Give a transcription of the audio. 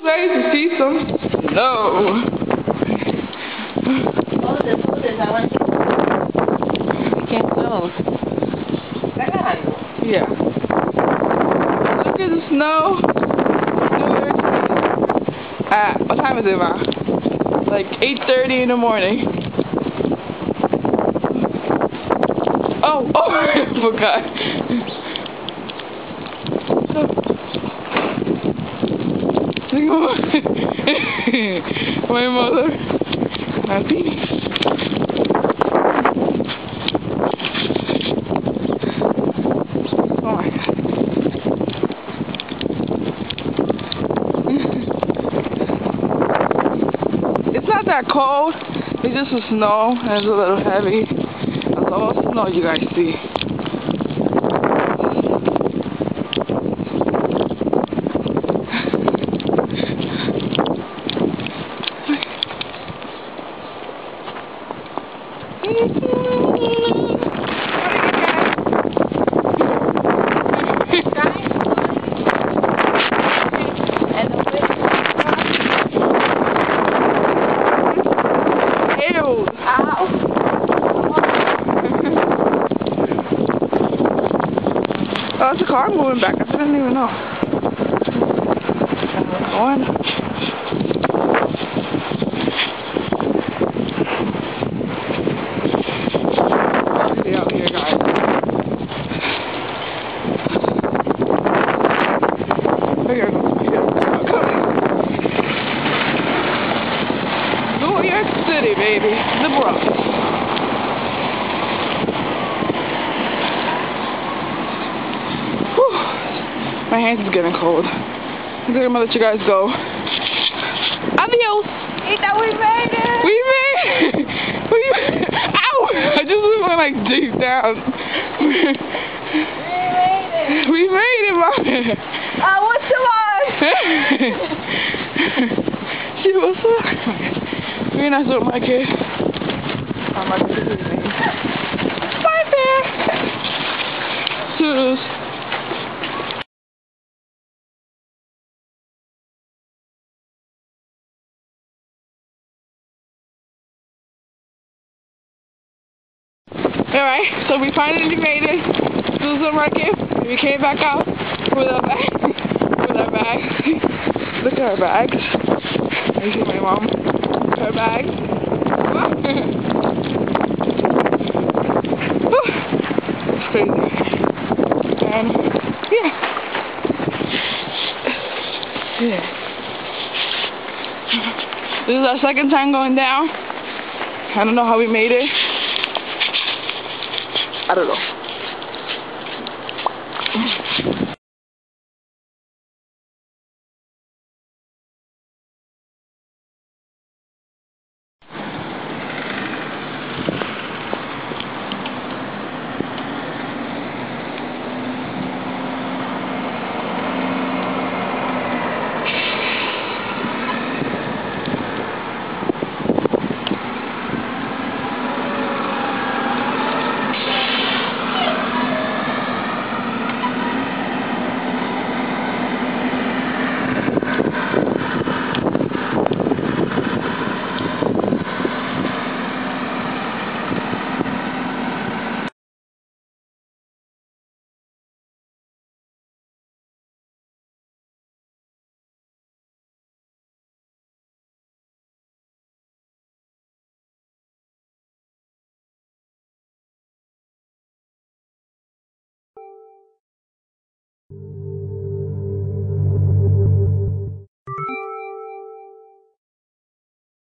Ready to see some snow. Hold this, I want to see. You can't tell. Yeah. Look at the snow. What time is it, Ma? Like 8:30 in the morning. Oh, I forgot. My mother. Happy. Oh my God. It's not that cold. It's just the snow and it's a little heavy. That's all the snow you guys see. Oh, it's a car moving back. I didn't even know. Going. Get out here, guys. Here goes. New York City, baby. The Bronx. My hands is getting cold. I think I'm gonna let you guys go. Adios! Ethan, we made it! We made it! Ow! I just went like deep down. We made it, Mom! What's the one? She was so... You're not doing my kid. I'm like, this is me. Bye, Bear! Toodles. Alright, so we finally made it to the market. We came back out with our bags. Look at our bags. You see my mom. Her bags. It's crazy. And yeah. This is our second time going down. I don't know how we made it. I don't know.